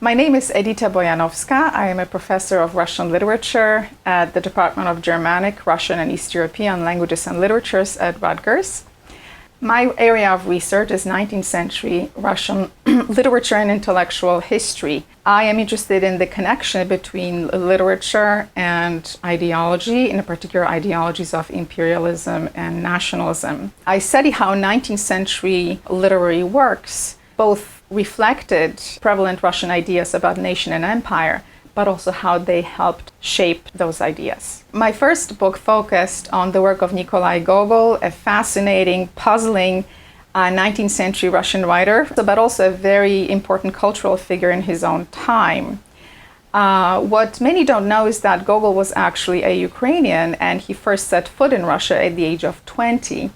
My name is Edyta Bojanowska. I am a professor of Russian literature at the Department of Germanic, Russian, and East European Languages and Literatures at Rutgers. My area of research is 19th century Russian literature and intellectual history. I am interested in the connection between literature and ideology, in particular ideologies of imperialism and nationalism. I study how 19th century literary works both reflected prevalent Russian ideas about nation and empire, but also how they helped shape those ideas. My first book focused on the work of Nikolai Gogol, a fascinating, puzzling 19th century Russian writer, but also a very important cultural figure in his own time. What many don't know is that Gogol was actually a Ukrainian, and he first set foot in Russia at the age of 20.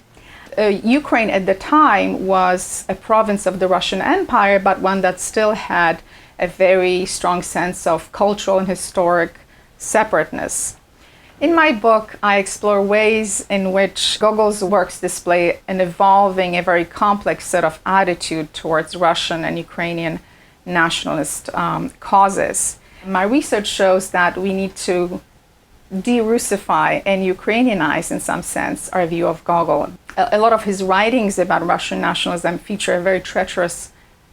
Ukraine at the time was a province of the Russian Empire, but one that still had a very strong sense of cultural and historic separateness. In my book, I explore ways in which Gogol's works display an evolving, a very complex set of attitude towards Russian and Ukrainian nationalist causes. My research shows that we need to de-Russify and Ukrainianize, in some sense, our view of Gogol. A lot of his writings about Russian nationalism feature a very treacherous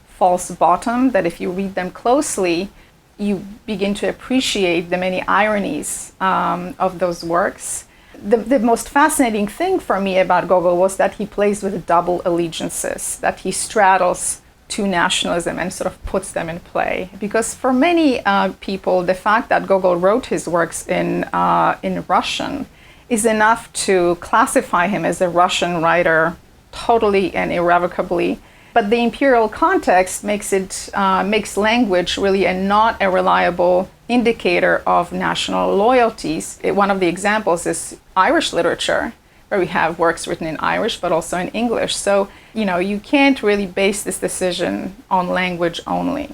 false bottom that if you read them closely, you begin to appreciate the many ironies of those works. The most fascinating thing for me about Gogol was that he plays with double allegiances, that he straddles two nationalism and sort of puts them in play. Because for many people, the fact that Gogol wrote his works in Russian is enough to classify him as a Russian writer totally and irrevocably. But the imperial context makes language really not a reliable indicator of national loyalties. One of the examples is Irish literature, where we have works written in Irish, but also in English. So, you can't really base this decision on language only.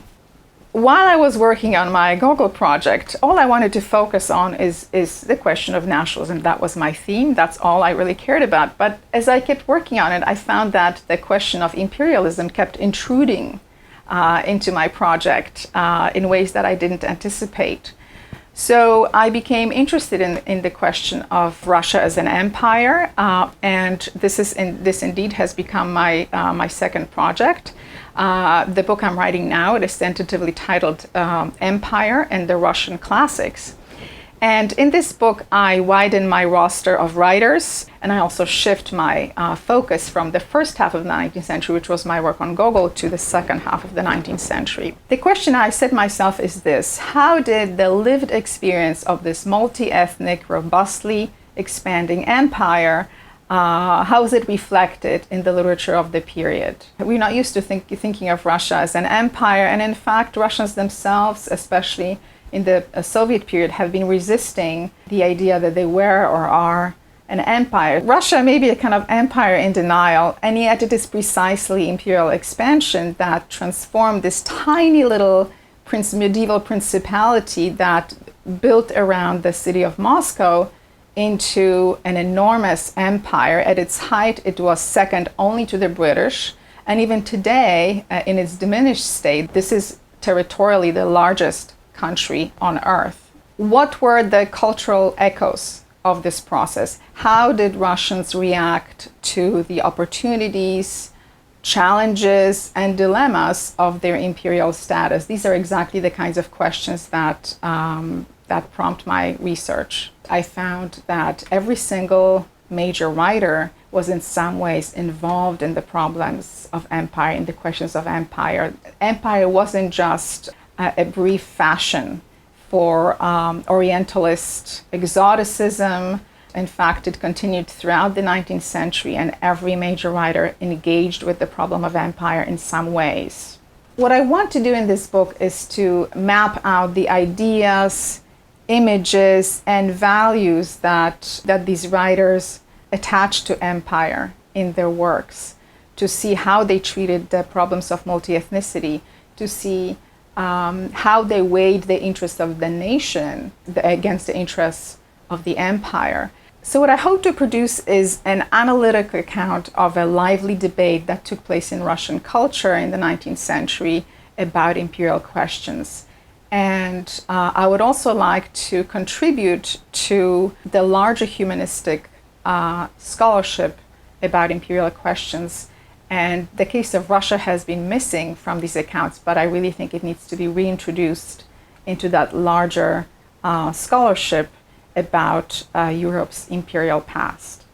While I was working on my Gogol project, all I wanted to focus on is the question of nationalism. That was my theme. That's all I really cared about. But as I kept working on it, I found that the question of imperialism kept intruding into my project in ways that I didn't anticipate. So I became interested in the question of Russia as an empire, and this indeed has become my second project. The book I'm writing now, it is tentatively titled Empire and the Russian Classics. And in this book, I widen my roster of writers, and I also shift my focus from the first half of the 19th century, which was my work on Gogol, to the second half of the 19th century. The question I set myself is this: how did the lived experience of this multi-ethnic, robustly expanding empire, how is it reflected in the literature of the period? We're not used to thinking of Russia as an empire, and in fact, Russians themselves, especially in the Soviet period, have been resisting the idea that they were or are an empire. Russia may be a kind of empire in denial, and yet it is precisely imperial expansion that transformed this tiny little medieval principality that built around the city of Moscow into an enormous empire. At its height, it was second only to the British, and even today, in its diminished state, this is territorially the largest country on earth. What were the cultural echoes of this process? How did Russians react to the opportunities, challenges, and dilemmas of their imperial status? These are exactly the kinds of questions that prompt my research. I found that every single major writer was in some ways involved in the problems of empire, in the questions of empire. Empire wasn't just a brief fashion for Orientalist exoticism. In fact, it continued throughout the 19th century, and every major writer engaged with the problem of empire in some ways. What I want to do in this book is to map out the ideas, images, and values that these writers attached to empire in their works, to see how they treated the problems of multi-ethnicity, to see how they weighed the interests of the nation against the interests of the empire. So what I hope to produce is an analytic account of a lively debate that took place in Russian culture in the 19th century about imperial questions. And I would also like to contribute to the larger humanistic scholarship about imperial questions. And the case of Russia has been missing from these accounts, but I really think it needs to be reintroduced into that larger scholarship about Europe's imperial past.